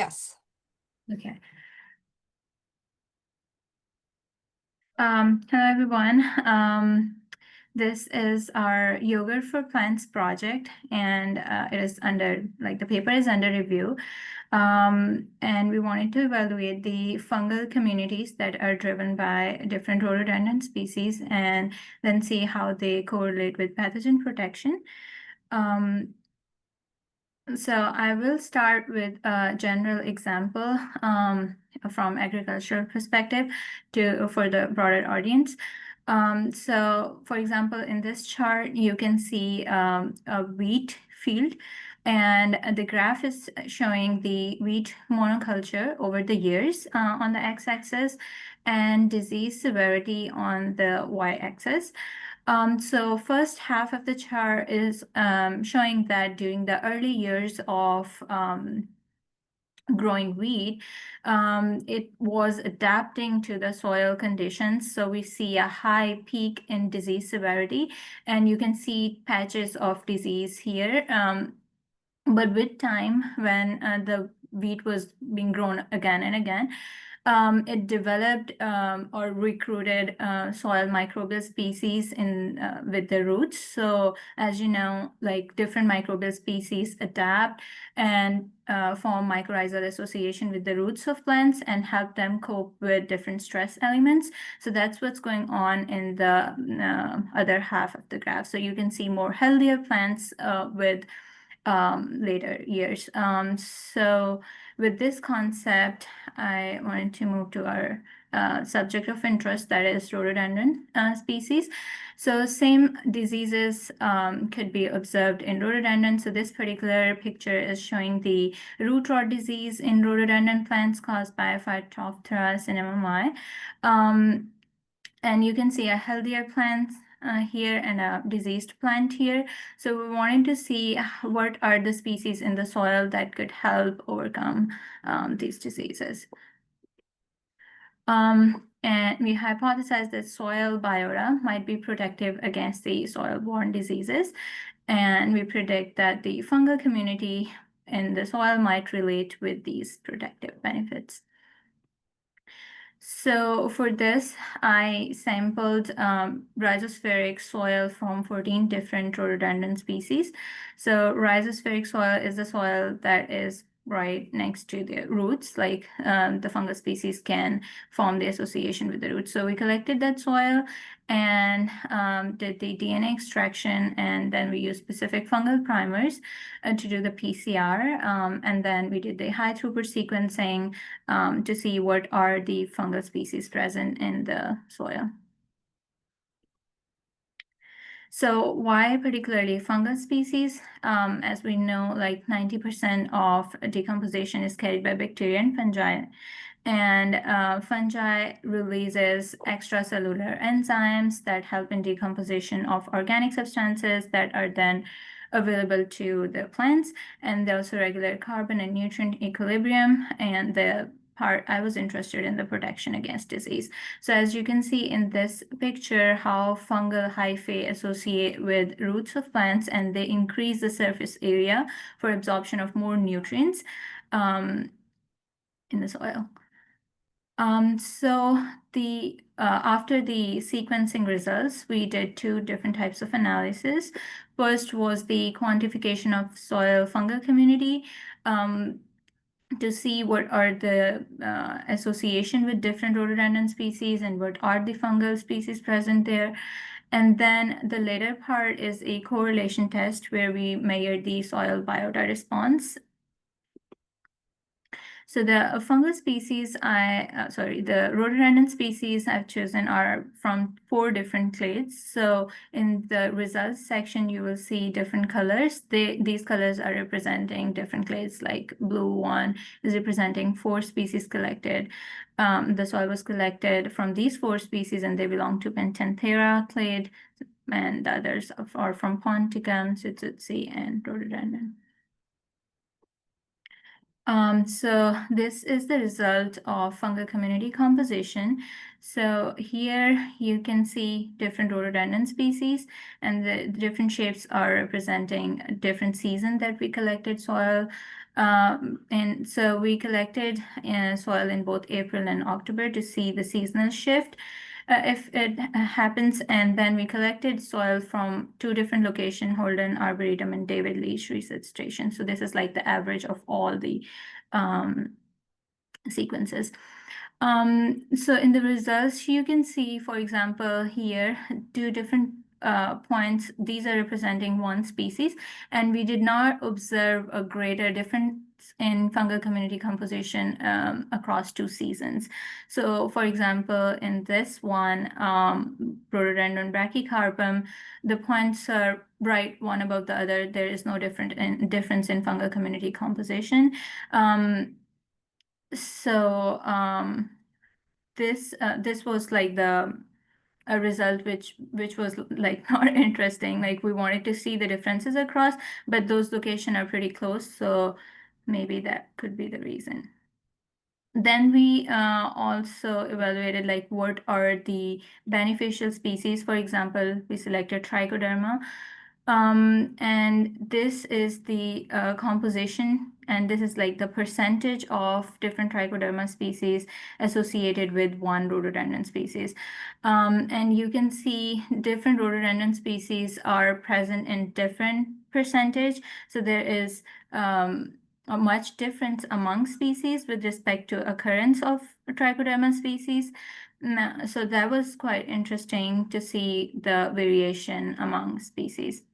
Yes. Okay. Hello, everyone. This is our Yogurt for Plants project, and it is under, the paper is under review. And we wanted to evaluate the fungal communities that are driven by different rhododendron species and then see how they correlate with pathogen protection. So I will start with a general example from agricultural perspective for the broader audience. So for example, in this chart, you can see a wheat field, and the graph is showing the wheat monoculture over the years on the x-axis and disease severity on the y-axis. So first half of the chart is showing that during the early years of growing wheat, it was adapting to the soil conditions. So we see a high peak in disease severity, and you can see patches of disease here. But with time, when the wheat was being grown again and again, it developed or recruited soil microbial species in with the roots. So as you know, like different microbial species adapt and form mycorrhizal association with the roots of plants and help them cope with different stress elements. So that's what's going on in the other half of the graph. So you can see more healthier plants with later years. So with this concept, I wanted to move to our subject of interest, that is rhododendron species. So same diseases could be observed in rhododendron. So this particular picture is showing the root rot disease in rhododendron plants caused by Phytophthora cinnamomi. And you can see a healthier plant here and a diseased plant here. So we wanted to see what are the species in the soil that could help overcome these diseases. And we hypothesized that soil biota might be protective against the soil-borne diseases. And we predict that the fungal community in the soil might relate with these protective benefits. So for this, I sampled rhizospheric soil from 14 different rhododendron species. So rhizospheric soil is the soil that is right next to the roots, like the fungus species can form the association with the roots. So we collected that soil and did the DNA extraction, and then we used specific fungal primers to do the PCR, and then we did the high throughput sequencing to see what are the fungal species present in the soil. So why particularly fungal species? As we know, like 90% of decomposition is carried by bacteria and fungi. And fungi releases extracellular enzymes that help in decomposition of organic substances that are then available to the plants. And they also regulate carbon and nutrient equilibrium. And the part I was interested in the protection against disease. So as you can see in this picture, how fungal hyphae associate with roots of plants, and they increase the surface area for absorption of more nutrients in the soil. So after the sequencing results, we did two different types of analysis. First was the quantification of soil fungal community to see what are the association with different rhododendron species and what are the fungal species present there. And then the later part is a correlation test where we measure the soil biota response. So the fungal species the rhododendron species I've chosen are from 4 different clades. So in the results section, you will see different colors. These colors are representing different clades, like blue one is representing 4 species collected. The soil was collected from these 4 species, and they belong to Phytophthora clade, and the others are from Ponticum, Tsutsutsy, and Rhododendron. So this is the result of fungal community composition. So here you can see different rhododendron species, and the different shapes are representing a different season that we collected soil. And so we collected soil in both April and October to see the seasonal shift if it happens. And then we collected soil from two different locations, Holden Arboretum and David Leach Research Station. So this is like the average of all the sequences. So in the results, you can see, for example, here, two different points. These are representing one species, and we did not observe a greater difference in fungal community composition across two seasons. So, for example, in this one, Rhododendron brachycarpum, the points are right one above the other. There is no difference in fungal community composition. This was like a result which was like not interesting. Like we wanted to see the differences across, but those locations are pretty close, so maybe that could be the reason. Then we also evaluated like what are the beneficial species. For example, we selected Trichoderma. And this is the composition, and this is like the percentage of different Trichoderma species associated with one rhododendron species. And you can see different rhododendron species are present in different percentage. So there is a much difference among species with respect to occurrence of Trichoderma species. So that was quite interesting to see the variation among species.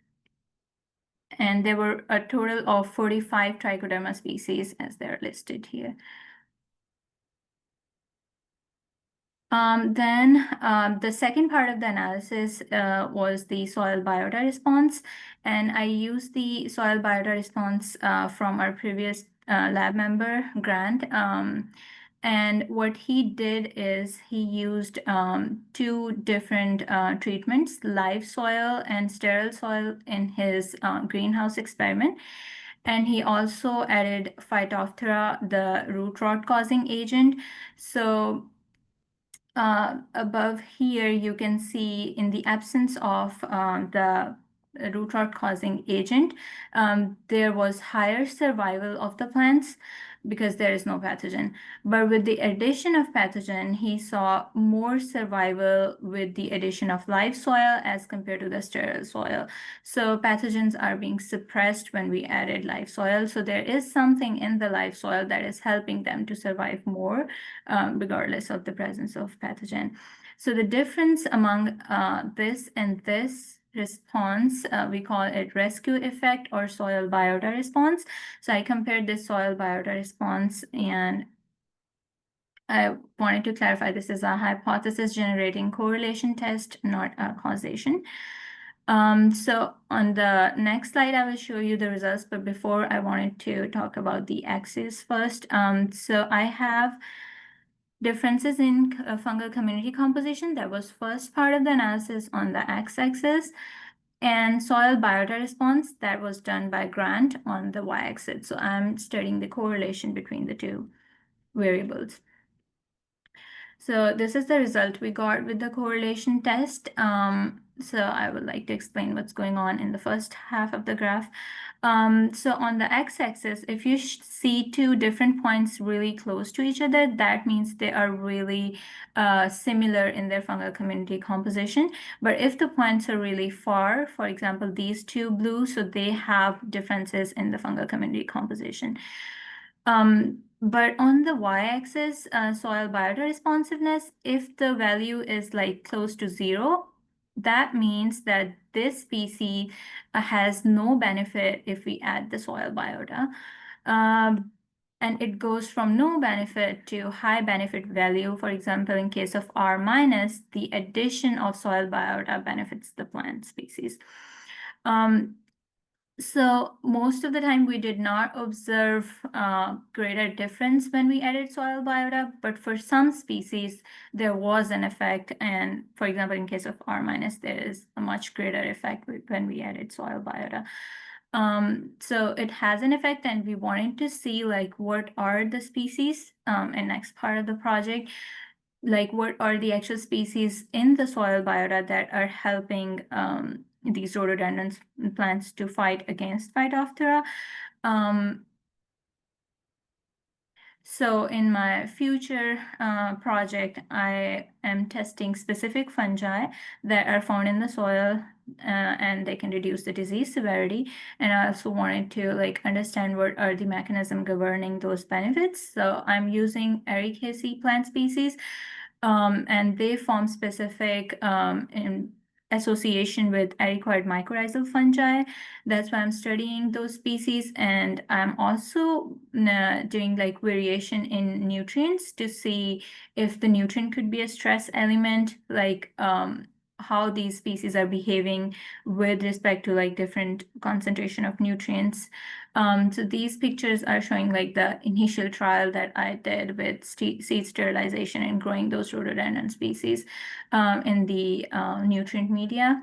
And there were a total of 45 Trichoderma species as they're listed here. The second part of the analysis was the soil biota response, and I used the soil biota response from our previous lab member, Grant. And what he did is he used two different treatments, live soil and sterile soil, in his greenhouse experiment. And he also added Phytophthora, the root rot causing agent. So above here, you can see in the absence of the root rot causing agent, there was higher survival of the plants because there is no pathogen. But with the addition of pathogen, he saw more survival with the addition of live soil as compared to the sterile soil. So pathogens are being suppressed when we added live soil. So there is something in the live soil that is helping them to survive more, regardless of the presence of pathogen. So the difference among this and this response, we call it rescue effect or soil biota response. So I compared this soil biota response, and I wanted to clarify this is a hypothesis generating correlation test, not a causation. So on the next slide, I will show you the results, but before I wanted to talk about the axis first. So I have differences in fungal community composition. That was first part of the analysis on the x-axis, and soil biota response that was done by Grant on the y-axis. So I'm studying the correlation between the two variables. So this is the result we got with the correlation test. So I would like to explain what's going on in the first half of the graph. So on the x-axis, if you see two different points really close to each other, that means they are really similar in their fungal community composition. But if the points are really far, for example, these two blue, so they have differences in the fungal community composition. But on the y-axis, soil biota responsiveness, if the value is like close to 0, that means that this species has no benefit if we add the soil biota. And it goes from no benefit to high benefit value. For example, in case of R minus, the addition of soil biota benefits the plant species. So most of the time we did not observe greater difference when we added soil biota, but for some species there was an effect. And for example, in case of R minus, there is a much greater effect when we added soil biota. So it has an effect, and we wanted to see like what are the species in next part of the project, like what are the actual species in the soil biota that are helping these rhododendron plants to fight against Phytophthora. So in my future project, I am testing specific fungi that are found in the soil, and they can reduce the disease severity. And I also wanted to like understand what are the mechanism governing those benefits. So I'm using Ericaceae plant species, and they form specific in association with ericoid mycorrhizal fungi. That's why I'm studying those species, and I'm also doing like variation in nutrients to see if the nutrient could be a stress element, like how these species are behaving with respect to like different concentration of nutrients. So these pictures are showing like the initial trial that I did with seed sterilization and growing those rhododendron species in the nutrient media.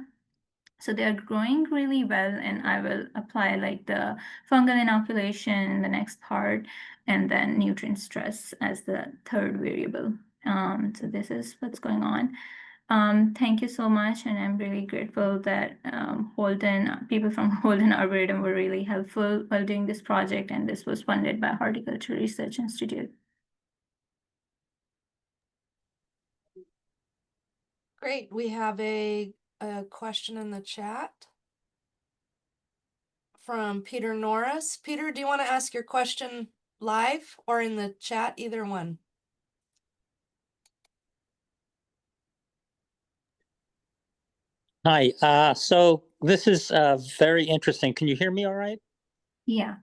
So they're growing really well, and I will apply like the fungal inoculation in the next part, and then nutrient stress as the third variable. So this is what's going on. Thank you so much, and I'm really grateful that people from Holden Arboretum were really helpful while doing this project, and this was funded by Horticultural Research Institute. Great. We have a question in the chat from Peter Norris. Peter, do you want to ask your question live or in the chat? Either one. Hi, so this is very interesting. Can you hear me all right? Yeah.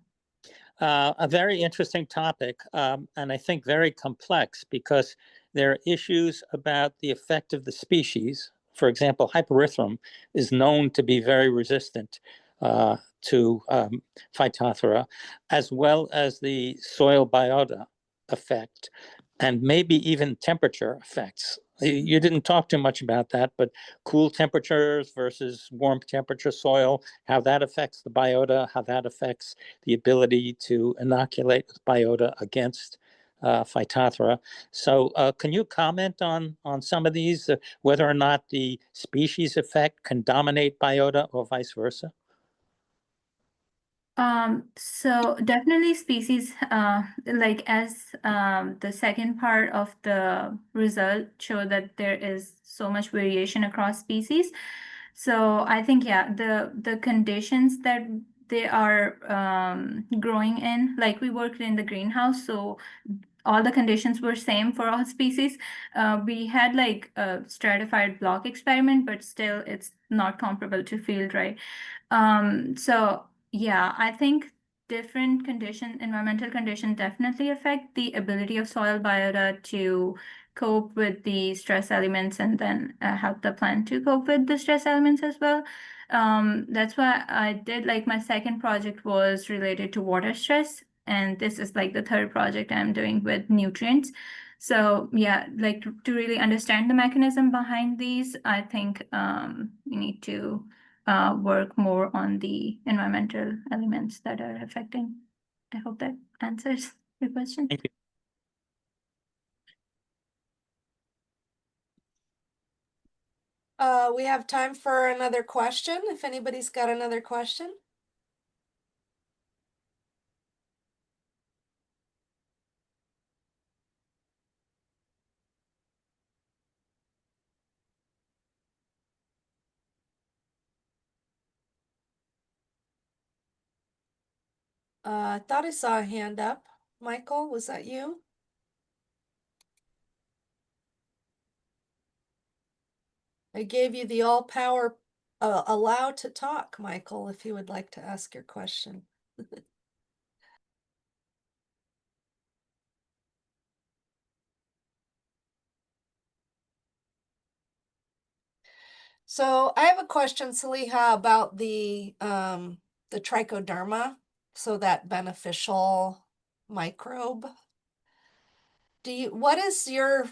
A very interesting topic, and I think very complex because there are issues about the effect of the species. For example, Hyperithrum is known to be very resistant to Phytophthora, as well as the soil biota effect, and maybe even temperature effects. You didn't talk too much about that, but cool temperatures versus warm temperature soil, how that affects the biota, how that affects the ability to inoculate with biota against Phytophthora. So can you comment on some of these, whether or not the species effect can dominate biota or vice versa? So definitely species, like as the second part of the result show that there is so much variation across species. So I think, yeah, the conditions that they are growing in, like we worked in the greenhouse, so all the conditions were same for all species. We had like a stratified block experiment, but still it's not comparable to field, right? So yeah, I think different environmental conditions definitely affect the ability of soil biota to cope with the stress elements, and then help the plant to cope with the stress elements as well. That's why I did like my second project was related to water stress, and this is like the third project I'm doing with nutrients. So yeah, like to really understand the mechanism behind these, I think we need to work more on the environmental elements that are affecting. I hope that answers your question. Thank you. We have time for another question, if anybody's got another question. I thought I saw a hand up. Michael, was that you? I gave you the all power allow to talk, Michael, if you would like to ask your question. So I have a question, Saliha, about the Trichoderma, so that beneficial microbe. What is your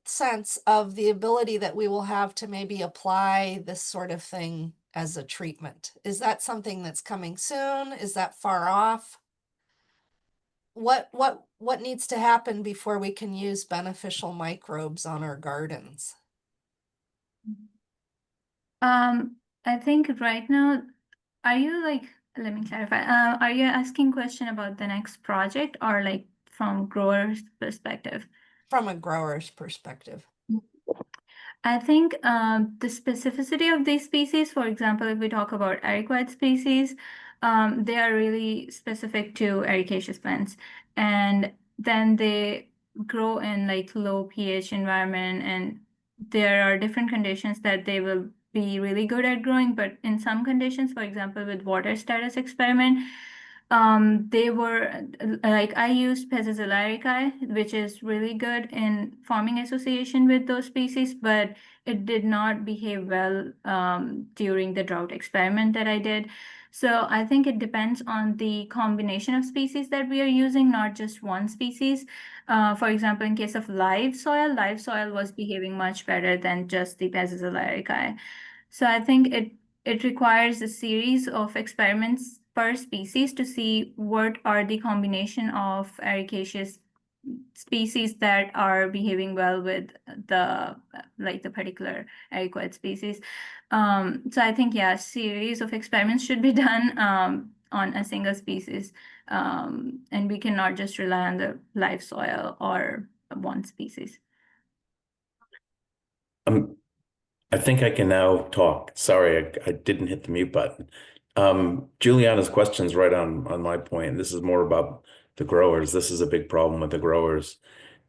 sense of the ability that we will have to maybe apply this sort of thing as a treatment? Is that something that's coming soon? Is that far off? What needs to happen before we can use beneficial microbes on our gardens? I think right now, let me clarify. Are you asking question about the next project or like from growers' perspective? From a grower's perspective. I think the specificity of these species, for example, if we talk about ericoid species, they are really specific to ericaceous plants. And then they grow in like low pH environment, and there are different conditions that they will be really good at growing. But in some conditions, for example, with water status experiment, they were like I used Pezizilaricae, which is really good in forming association with those species, but it did not behave well during the drought experiment that I did. So I think it depends on the combination of species that we are using, not just one species. For example, in case of live soil was behaving much better than just the Pezizilaricae. So I think it requires a series of experiments per species to see what are the combination of ericaceous species that are behaving well with the particular ericoid species. So I think, yeah, a series of experiments should be done on a single species, and we cannot just rely on the live soil or one species. I think I can now talk. Sorry, I didn't hit the mute button. Juliana's question's right on my point. This is more about the growers. This is a big problem with the growers.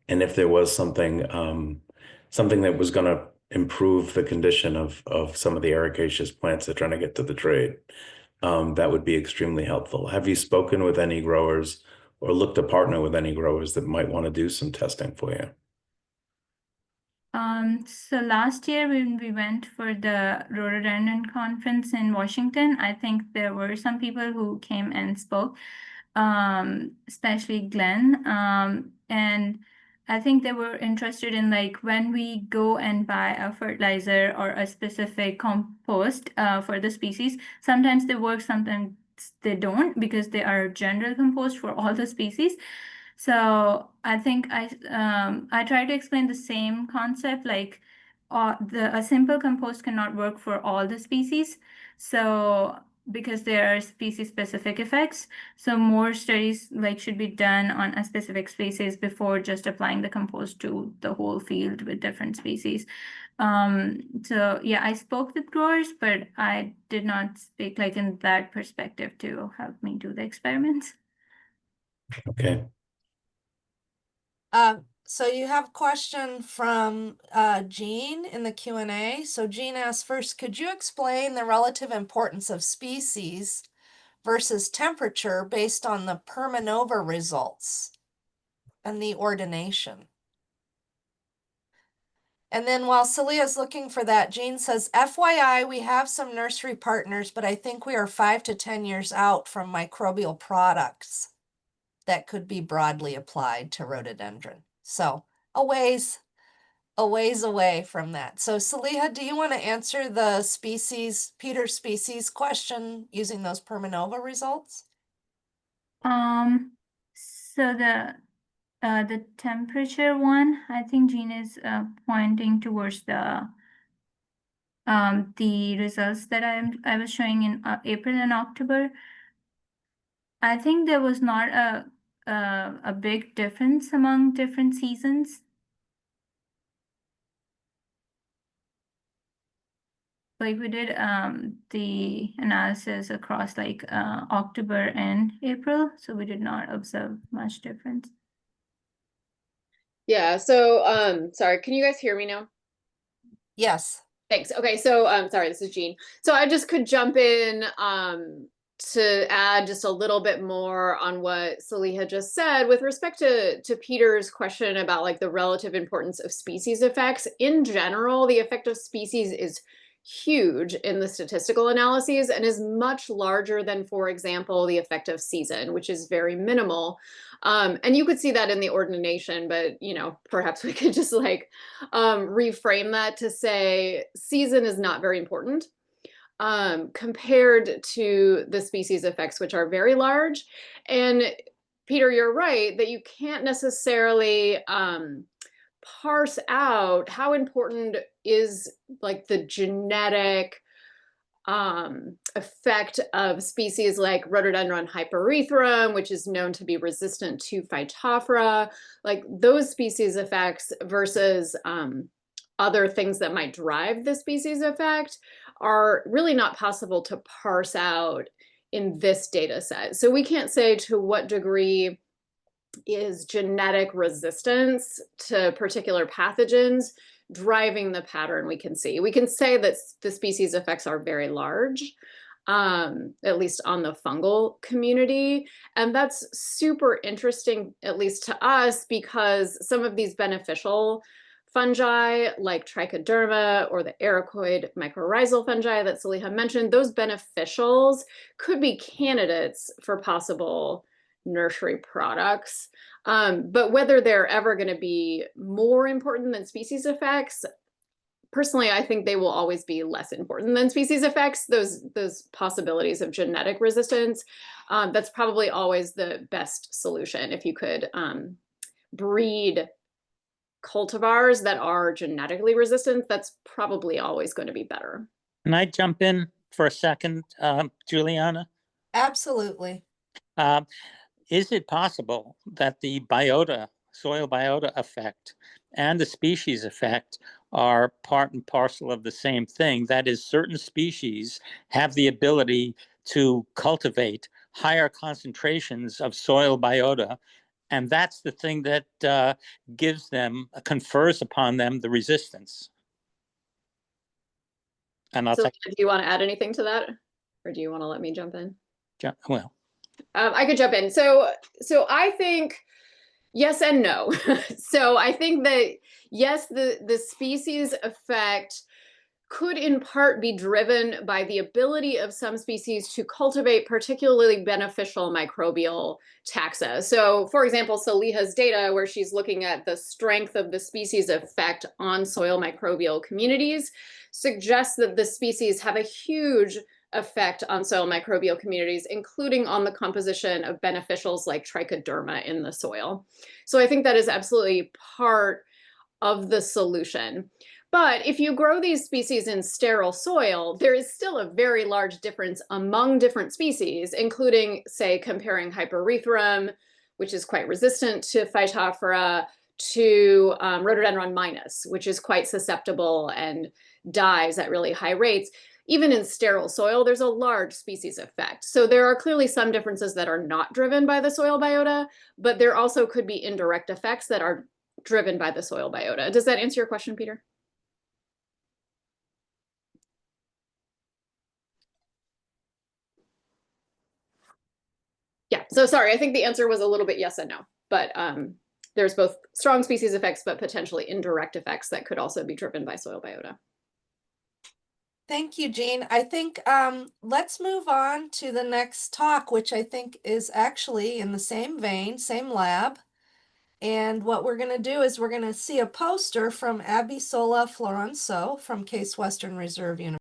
And if there was something that was going to improve the condition of some of the ericaceous plants that are trying to get to the trade, that would be extremely helpful. Have you spoken with any growers or looked to partner with any growers that might want to do some testing for you? So last year when we went for the Rhododendron conference in Washington, I think there were some people who came and spoke, especially Glenn. And I think they were interested in like when we go and buy a fertilizer or a specific compost for the species, sometimes they work, sometimes they don't, because they are general compost for all the species. So I think I try to explain the same concept, like a simple compost cannot work for all the species. So because there are species specific effects, so more studies like should be done on a specific species before just applying the compost to the whole field with different species. So yeah, I spoke with growers, but I did not speak like in that perspective to help me do the experiments. Okay. So you have a question from Jean in the Q&A. So Jean asks, first, could you explain the relative importance of species versus temperature based on the Permanova results and the ordination? And then while Saliha's looking for that, Jean says, FYI, we have some nursery partners, but I think we are 5 to 10 years out from microbial products that could be broadly applied to rhododendron. So a ways away from that. So Saliha, do you want to answer the Peter's species question using those Permanova results? So the temperature one, I think Jean is pointing towards the results that I was showing in April and October. I think there was not a big difference among different seasons. Like we did the analysis across like October and April, so we did not observe much difference. Yeah, so sorry, can you guys hear me now? Yes. Thanks. Okay, so sorry, this is Jean. So I just could jump in to add just a little bit more on what Saliha just said with respect to Peter's question about like the relative importance of species effects. In general, the effect of species is huge in the statistical analyses and is much larger than, for example, the effect of season, which is very minimal. And you could see that in the ordination, but you know, perhaps we could just like reframe that to say season is not very important compared to the species effects, which are very large. And Peter, you're right that you can't necessarily parse out how important is like the genetic effect of species like Rhododendron hyperethrum, which is known to be resistant to Phytophthora, like those species effects versus other things that might drive the species effect are really not possible to parse out in this data set. So we can't say to what degree is genetic resistance to particular pathogens driving the pattern we can see. We can say that the species effects are very large, at least on the fungal community. And that's super interesting, at least to us, because some of these beneficial fungi like Trichoderma or the ericoid mycorrhizal fungi that Saliha mentioned, those beneficials could be candidates for possible nursery products. But whether they're ever going to be more important than species effects, personally, I think they will always be less important than species effects, those possibilities of genetic resistance. That's probably always the best solution. If you could breed cultivars that are genetically resistant, that's probably always going to be better. Can I jump in for a second, Juliana? Absolutely. Is it possible that the soil biota effect and the species effect are part and parcel of the same thing? That is, certain species have the ability to cultivate higher concentrations of soil biota, and that's the thing that confers upon them the resistance. And So do you want to add anything to that? Or do you want to let me jump in? Well, I could jump in. So I think yes and no. So I think that yes, the species effect could in part be driven by the ability of some species to cultivate particularly beneficial microbial taxa. So for example, Saliha's data, where she's looking at the strength of the species effect on soil microbial communities, suggests that the species have a huge effect on soil microbial communities, including on the composition of beneficials like Trichoderma in the soil. So I think that is absolutely part of the solution. But if you grow these species in sterile soil, there is still a very large difference among different species, including, say, comparing Hyperethrum, which is quite resistant to Phytophthora, to Rhododendron minus, which is quite susceptible and dies at really high rates. Even in sterile soil, there's a large species effect. So there are clearly some differences that are not driven by the soil biota, but there also could be indirect effects that are driven by the soil biota. Does that answer your question, Peter? Yeah, so sorry, I think the answer was a little bit yes and no, but there's both strong species effects, but potentially indirect effects that could also be driven by soil biota. Thank you, Jean. I think let's move on to the next talk, which I think is actually in the same vein, same lab. And what we're going to do is we're going to see a poster from Abby Sola Florenzo from Case Western Reserve University.